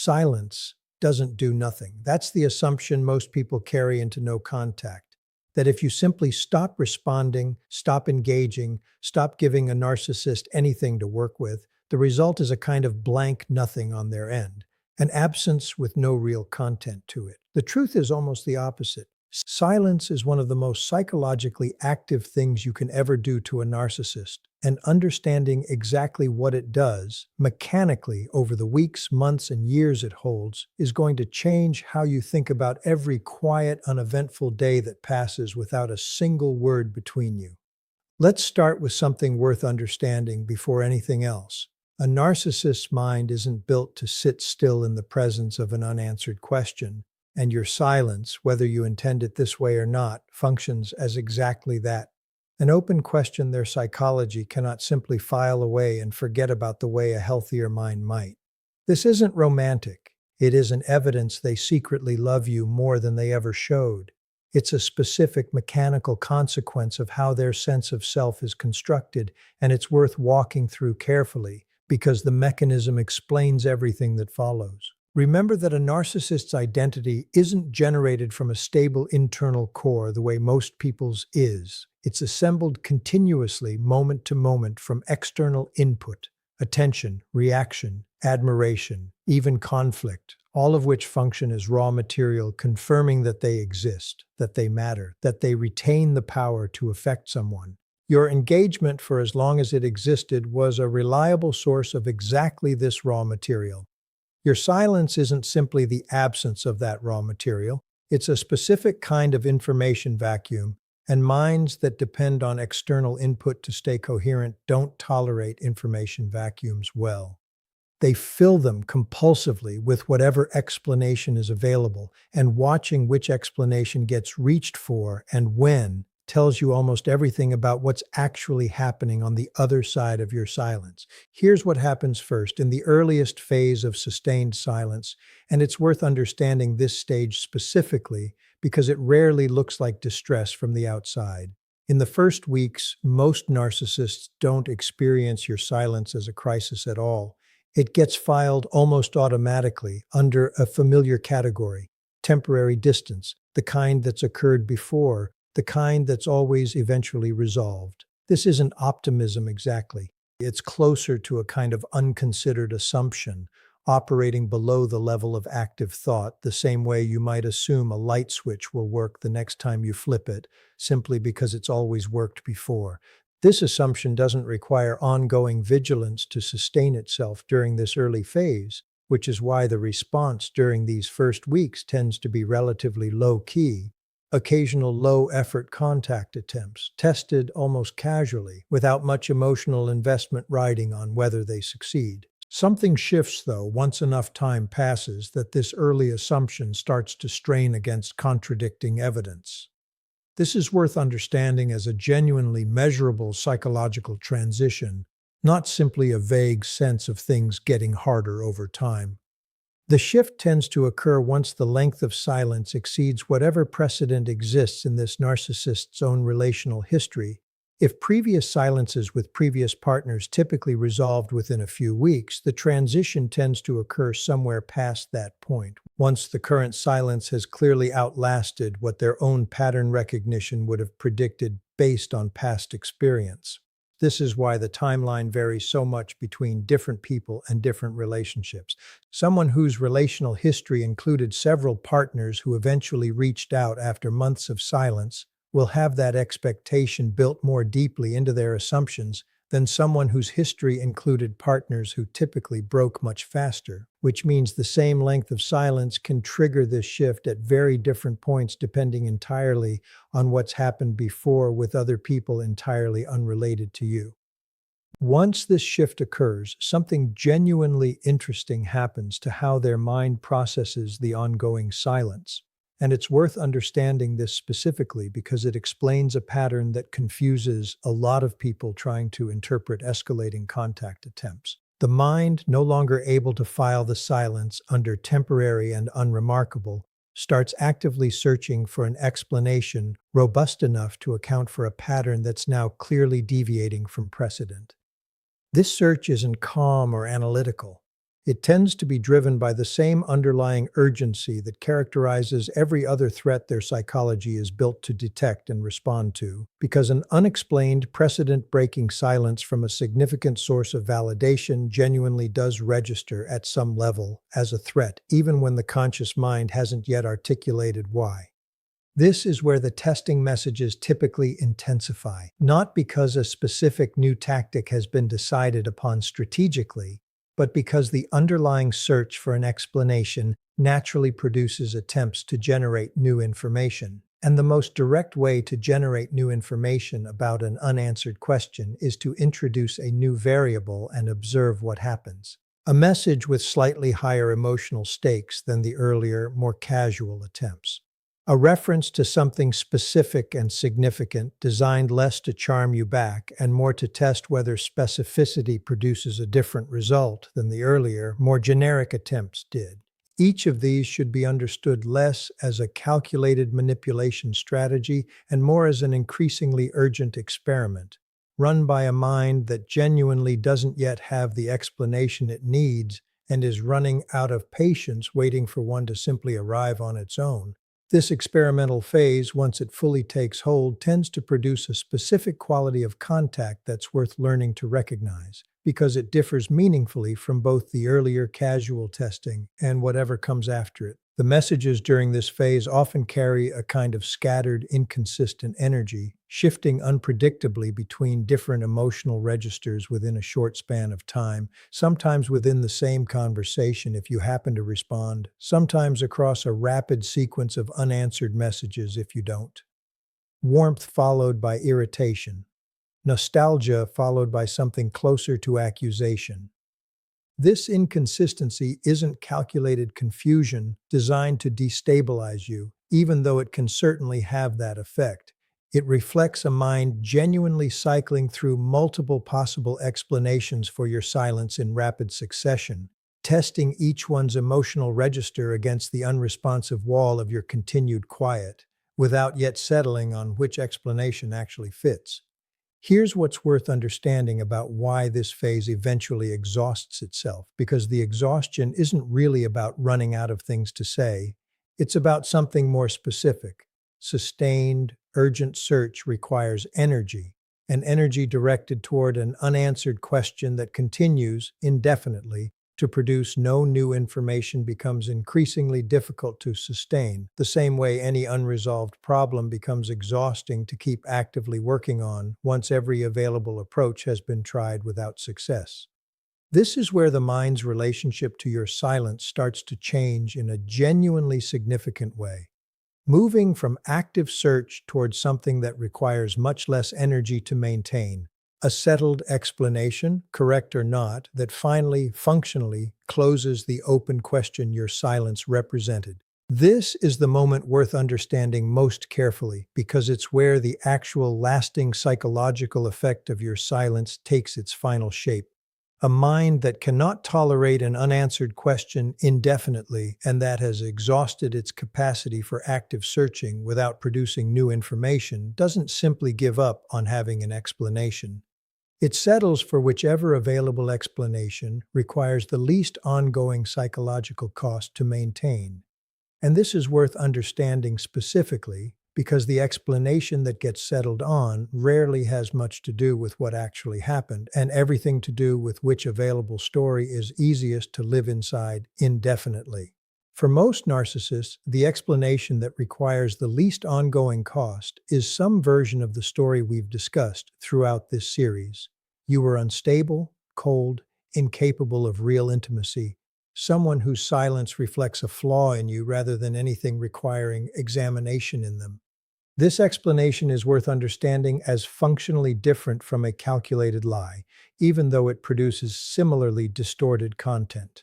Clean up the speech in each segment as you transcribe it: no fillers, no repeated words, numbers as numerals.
silence doesn't do nothing. That's the assumption most people carry into no contact. That if you simply stop responding, stop engaging, stop giving a narcissist anything to work with, the result is a kind of blank nothing on their end, an absence with no real content to it. The truth is almost the opposite. Silence is one of the most psychologically active things you can ever do to a narcissist, and understanding exactly what it does, mechanically, over the weeks, months, and years it holds, is going to change how you think about every quiet, uneventful day that passes without a single word between you. Let's start with something worth understanding before anything else. A narcissist's mind isn't built to sit still in the presence of an unanswered question. And your silence, whether you intend it this way or not, functions as exactly that. An open question their psychology cannot simply file away and forget about the way a healthier mind might. This isn't romantic. It is an evidence they secretly love you more than they ever showed. It's a specific mechanical consequence of how their sense of self is constructed, and it's worth walking through carefully because the mechanism explains everything that follows. Remember that a narcissist's identity isn't generated from a stable internal core the way most people's is. It's assembled continuously, moment to moment, from external input, attention, reaction, admiration, even conflict, all of which function as raw material confirming that they exist, that they matter, that they retain the power to affect someone. Your engagement, for as long as it existed, was a reliable source of exactly this raw material. Your silence isn't simply the absence of that raw material. It's a specific kind of information vacuum, and minds that depend on external input to stay coherent don't tolerate information vacuums well. They fill them compulsively with whatever explanation is available, and watching which explanation gets reached for and when tells you almost everything about what's actually happening on the other side of your silence. Here's what happens first, in the earliest phase of sustained silence, and it's worth understanding this stage specifically because it rarely looks like distress from the outside. In the first weeks, most narcissists don't experience your silence as a crisis at all. It gets filed almost automatically under a familiar category, temporary distance, the kind that's occurred before, the kind that's always eventually resolved. This isn't optimism exactly. It's closer to a kind of unconsidered assumption, operating below the level of active thought, the same way you might assume a light switch will work the next time you flip it, simply because it's always worked before. This assumption doesn't require ongoing vigilance to sustain itself during this early phase, which is why the response during these first weeks tends to be relatively low-key. Occasional low-effort contact attempts, tested almost casually, without much emotional investment riding on whether they succeed. Something shifts, though, once enough time passes that this early assumption starts to strain against contradicting evidence. This is worth understanding as a genuinely measurable psychological transition, not simply a vague sense of things getting harder over time. The shift tends to occur once the length of silence exceeds whatever precedent exists in this narcissist's own relational history. If previous silences with previous partners typically resolved within a few weeks, the transition tends to occur somewhere past that point, once the current silence has clearly outlasted what their own pattern recognition would have predicted based on past experience. This is why the timeline varies so much between different people and different relationships. Someone whose relational history included several partners who eventually reached out after months of silence will have that expectation built more deeply into their assumptions than someone whose history included partners who typically broke much faster, which means the same length of silence can trigger this shift at very different points depending entirely on what's happened before with other people entirely unrelated to you. Once this shift occurs, something genuinely interesting happens to how their mind processes the ongoing silence. And it's worth understanding this specifically because it explains a pattern that confuses a lot of people trying to interpret escalating contact attempts. The mind, no longer able to file the silence under temporary and unremarkable, starts actively searching for an explanation robust enough to account for a pattern that's now clearly deviating from precedent. This search isn't calm or analytical. It tends to be driven by the same underlying urgency that characterizes every other threat their psychology is built to detect and respond to, because an unexplained, precedent-breaking silence from a significant source of validation genuinely does register at some level as a threat, even when the conscious mind hasn't yet articulated why. This is where the testing messages typically intensify, not because a specific new tactic has been decided upon strategically, but because the underlying search for an explanation naturally produces attempts to generate new information. And the most direct way to generate new information about an unanswered question is to introduce a new variable and observe what happens. A message with slightly higher emotional stakes than the earlier, more casual attempts. A reference to something specific and significant, designed less to charm you back and more to test whether specificity produces a different result than the earlier, more generic attempts did. Each of these should be understood less as a calculated manipulation strategy and more as an increasingly urgent experiment, run by a mind that genuinely doesn't yet have the explanation it needs and is running out of patience waiting for one to simply arrive on its own. This experimental phase, once it fully takes hold, tends to produce a specific quality of contact that's worth learning to recognize, because it differs meaningfully from both the earlier casual testing and whatever comes after it. The messages during this phase often carry a kind of scattered, inconsistent energy, shifting unpredictably between different emotional registers within a short span of time, sometimes within the same conversation if you happen to respond, sometimes across a rapid sequence of unanswered messages if you don't. Warmth followed by irritation. Nostalgia followed by something closer to accusation. This inconsistency isn't calculated confusion designed to destabilize you, even though it can certainly have that effect. It reflects a mind genuinely cycling through multiple possible explanations for your silence in rapid succession, testing each one's emotional register against the unresponsive wall of your continued quiet, without yet settling on which explanation actually fits. Here's what's worth understanding about why this phase eventually exhausts itself, because the exhaustion isn't really about running out of things to say. It's about something more specific. Sustained, urgent search requires energy, and energy directed toward an unanswered question that continues indefinitely to produce no new information becomes increasingly difficult to sustain, the same way any unresolved problem becomes exhausting to keep actively working on once every available approach has been tried without success. This is where the mind's relationship to your silence starts to change in a genuinely significant way, moving from active search towards something that requires much less energy to maintain. A settled explanation, correct or not, that finally, functionally, closes the open question your silence represented. This is the moment worth understanding most carefully, because it's where the actual lasting psychological effect of your silence takes its final shape. A mind that cannot tolerate an unanswered question indefinitely and that has exhausted its capacity for active searching without producing new information doesn't simply give up on having an explanation. It settles for whichever available explanation requires the least ongoing psychological cost to maintain. And this is worth understanding specifically because the explanation that gets settled on rarely has much to do with what actually happened and everything to do with which available story is easiest to live inside indefinitely. For most narcissists, the explanation that requires the least ongoing cost is some version of the story we've discussed throughout this series. You were unstable, cold, incapable of real intimacy, someone whose silence reflects a flaw in you rather than anything requiring examination in them. This explanation is worth understanding as functionally different from a calculated lie, even though it produces similarly distorted content.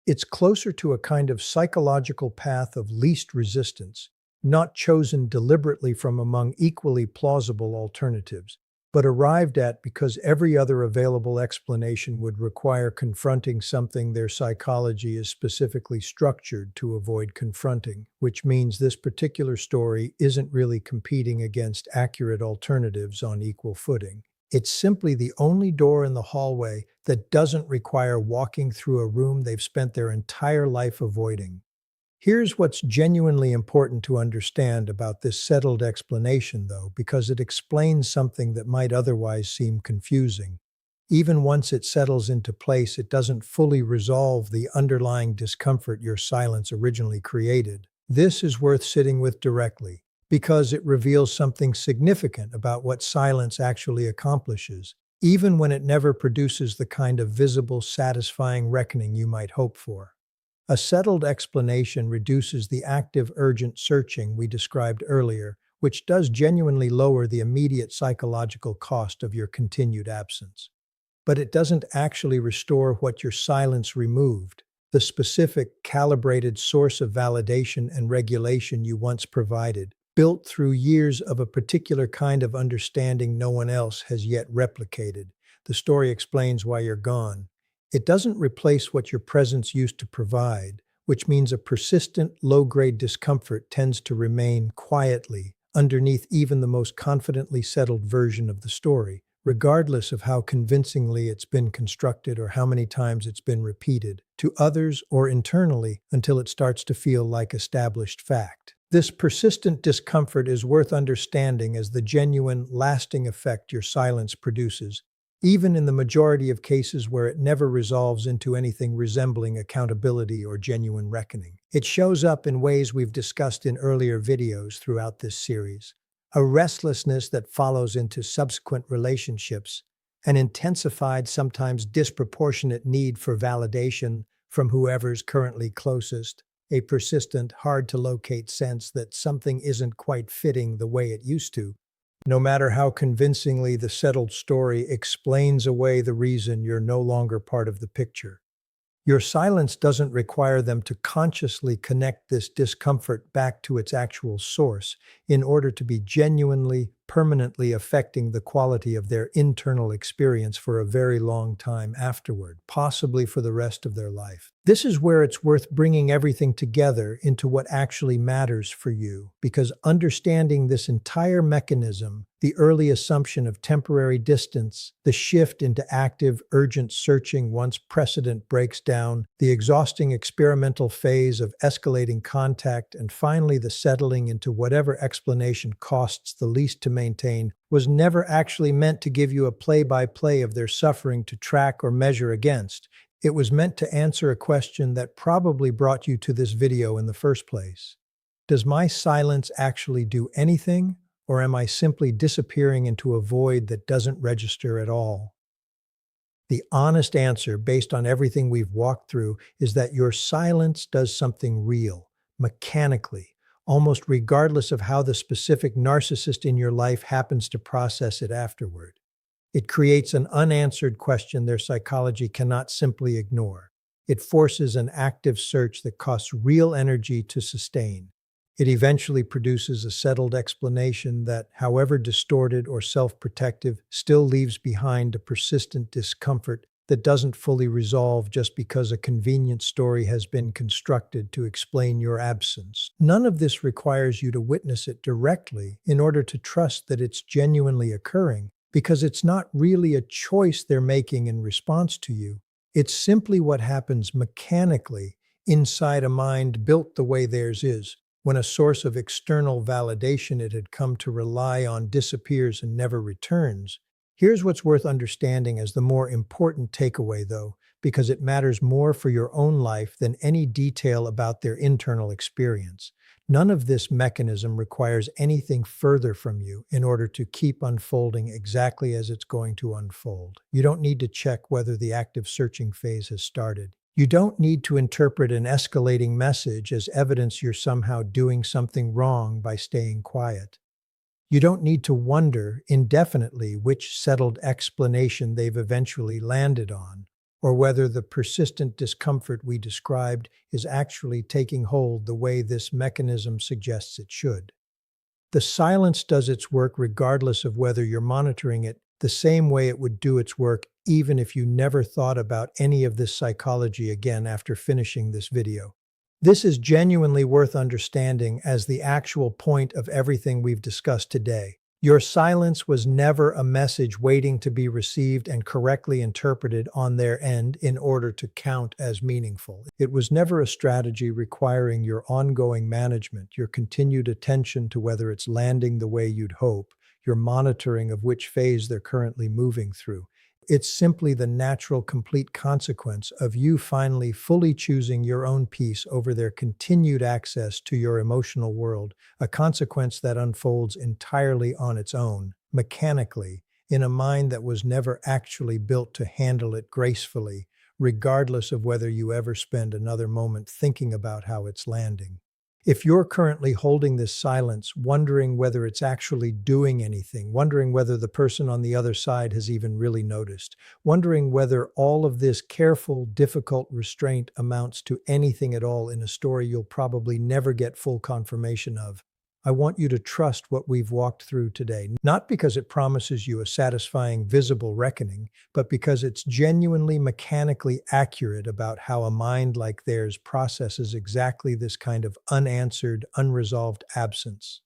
It's closer to a kind of psychological path of least resistance, not chosen deliberately from among equally plausible alternatives, but arrived at because every other available explanation would require confronting something their psychology is specifically structured to avoid confronting, which means this particular story isn't really competing against accurate alternatives on equal footing. It's simply the only door in the hallway that doesn't require walking through a room they've spent their entire life avoiding. Here's what's genuinely important to understand about this settled explanation, though, because it explains something that might otherwise seem confusing. Even once it settles into place, it doesn't fully resolve the underlying discomfort your silence originally created. This is worth sitting with directly, because it reveals something significant about what silence actually accomplishes, even when it never produces the kind of visible, satisfying reckoning you might hope for. A settled explanation reduces the active, urgent searching we described earlier, which does genuinely lower the immediate psychological cost of your continued absence. But it doesn't actually restore what your silence removed, the specific, calibrated source of validation and regulation you once provided, built through years of a particular kind of understanding no one else has yet replicated. The story explains why you're gone. It doesn't replace what your presence used to provide, which means a persistent, low-grade discomfort tends to remain quietly underneath even the most confidently settled version of the story, regardless of how convincingly it's been constructed or how many times it's been repeated, to others or internally until it starts to feel like established fact. This persistent discomfort is worth understanding as the genuine, lasting effect your silence produces, even in the majority of cases where it never resolves into anything resembling accountability or genuine reckoning. It shows up in ways we've discussed in earlier videos throughout this series. A restlessness that follows into subsequent relationships, an intensified, sometimes disproportionate need for validation from whoever's currently closest, a persistent, hard-to-locate sense that something isn't quite fitting the way it used to. No matter how convincingly the settled story explains away the reason you're no longer part of the picture. Your silence doesn't require them to consciously connect this discomfort back to its actual source in order to be genuinely, permanently affecting the quality of their internal experience for a very long time afterward, possibly for the rest of their life. This is where it's worth bringing everything together into what actually matters for you, because understanding this entire mechanism, the early assumption of temporary distance, the shift into active, urgent searching once precedent breaks down, the exhausting experimental phase of escalating contact, and finally the settling into whatever explanation costs the least to maintain, was never actually meant to give you a play-by-play of their suffering to track or measure against. It was meant to answer a question that probably brought you to this video in the first place. Does my silence actually do anything, or am I simply disappearing into a void that doesn't register at all? The honest answer, based on everything we've walked through, is that your silence does something real, mechanically, almost regardless of how the specific narcissist in your life happens to process it afterward. It creates an unanswered question their psychology cannot simply ignore. It forces an active search that costs real energy to sustain. It eventually produces a settled explanation that, however distorted or self-protective, still leaves behind a persistent discomfort that doesn't fully resolve just because a convenient story has been constructed to explain your absence. None of this requires you to witness it directly in order to trust that it's genuinely occurring, because it's not really a choice they're making in response to you. It's simply what happens mechanically inside a mind built the way theirs is, when a source of external validation it had come to rely on disappears and never returns. Here's what's worth understanding as the more important takeaway, though, because it matters more for your own life than any detail about their internal experience. None of this mechanism requires anything further from you in order to keep unfolding exactly as it's going to unfold. You don't need to check whether the active searching phase has started. You don't need to interpret an escalating message as evidence you're somehow doing something wrong by staying quiet. You don't need to wonder indefinitely which settled explanation they've eventually landed on, or whether the persistent discomfort we described is actually taking hold the way this mechanism suggests it should. The silence does its work regardless of whether you're monitoring it, the same way it would do its work even if you never thought about any of this psychology again after finishing this video. This is genuinely worth understanding as the actual point of everything we've discussed today. Your silence was never a message waiting to be received and correctly interpreted on their end in order to count as meaningful. It was never a strategy requiring your ongoing management, your continued attention to whether it's landing the way you'd hope, your monitoring of which phase they're currently moving through. It's simply the natural, complete consequence of you finally fully choosing your own peace over their continued access to your emotional world, a consequence that unfolds entirely on its own, mechanically, in a mind that was never actually built to handle it gracefully, regardless of whether you ever spend another moment thinking about how it's landing. If you're currently holding this silence, wondering whether it's actually doing anything, wondering whether the person on the other side has even really noticed, wondering whether all of this careful, difficult restraint amounts to anything at all in a story you'll probably never get full confirmation of, I want you to trust what we've walked through today, not because it promises you a satisfying, visible reckoning, but because it's genuinely mechanically accurate about how a mind like theirs processes exactly this kind of unanswered, unresolved absence.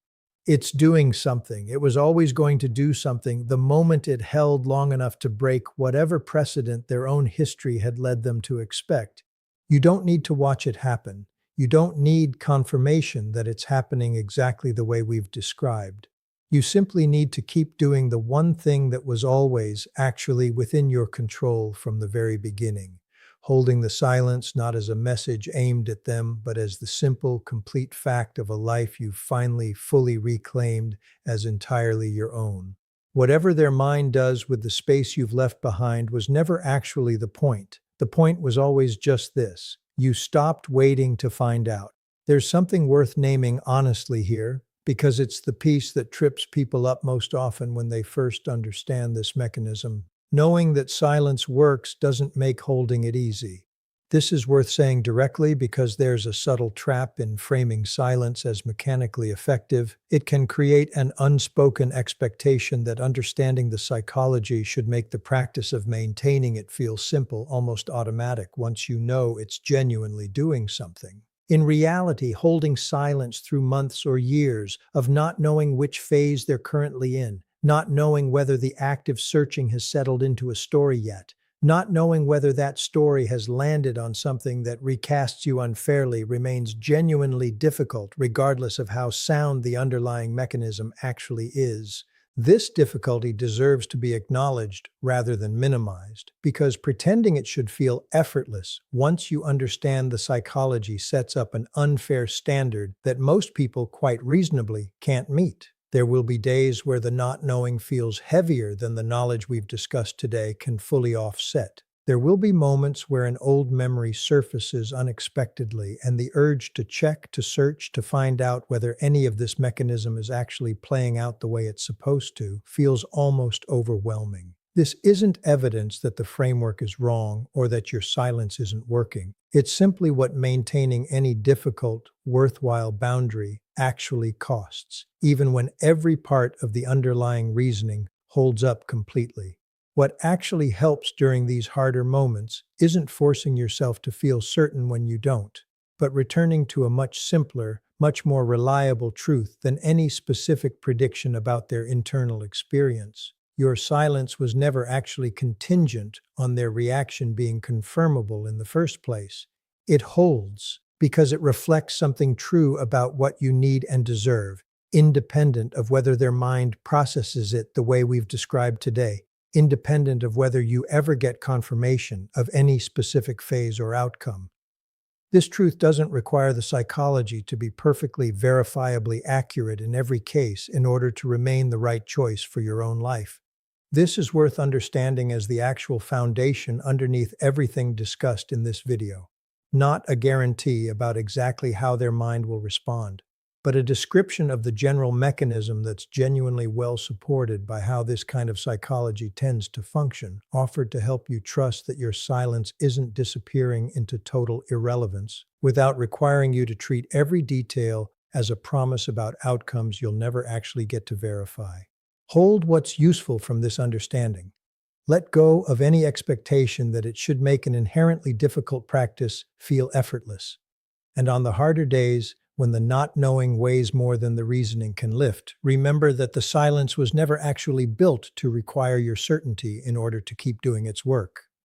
It's doing something. It was always going to do something the moment it held long enough to break whatever precedent their own history had led them to expect. You don't need to watch it happen. You don't need confirmation that it's happening exactly the way we've described. You simply need to keep doing the one thing that was always actually within your control from the very beginning, holding the silence not as a message aimed at them, but as the simple, complete fact of a life you've finally fully reclaimed as entirely your own. Whatever their mind does with the space you've left behind was never actually the point. The point was always just this. You stopped waiting to find out. There's something worth naming honestly here, because it's the piece that trips people up most often when they first understand this mechanism. Knowing that silence works doesn't make holding it easy. This is worth saying directly because there's a subtle trap in framing silence as mechanically effective. It can create an unspoken expectation that understanding the psychology should make the practice of maintaining it feel simple, almost automatic, once you know it's genuinely doing something. In reality, holding silence through months or years of not knowing which phase they're currently in, not knowing whether the active searching has settled into a story yet, not knowing whether that story has landed on something that recasts you unfairly remains genuinely difficult, regardless of how sound the underlying mechanism actually is. This difficulty deserves to be acknowledged rather than minimized, because pretending it should feel effortless once you understand the psychology sets up an unfair standard that most people quite reasonably can't meet. There will be days where the not knowing feels heavier than the knowledge we've discussed today can fully offset. There will be moments where an old memory surfaces unexpectedly, and the urge to check, to search, to find out whether any of this mechanism is actually playing out the way it's supposed to feels almost overwhelming. This isn't evidence that the framework is wrong or that your silence isn't working. It's simply what maintaining any difficult, worthwhile boundary actually costs, even when every part of the underlying reasoning holds up completely. What actually helps during these harder moments isn't forcing yourself to feel certain when you don't, but returning to a much simpler, much more reliable truth than any specific prediction about their internal experience. Your silence was never actually contingent on their reaction being confirmable in the first place. It holds because it reflects something true about what you need and deserve, independent of whether their mind processes it the way we've described today, independent of whether you ever get confirmation of any specific phase or outcome. This truth doesn't require the psychology to be perfectly verifiably accurate in every case in order to remain the right choice for your own life. This is worth understanding as the actual foundation underneath everything discussed in this video. Not a guarantee about exactly how their mind will respond, but a description of the general mechanism that's genuinely well supported by how this kind of psychology tends to function, offered to help you trust that your silence isn't disappearing into total irrelevance, without requiring you to treat every detail as a promise about outcomes you'll never actually get to verify. Hold what's useful from this understanding. Let go of any expectation that it should make an inherently difficult practice feel effortless. And on the harder days, when the not knowing weighs more than the reasoning can lift, remember that the silence was never actually built to require your certainty in order to keep doing its work.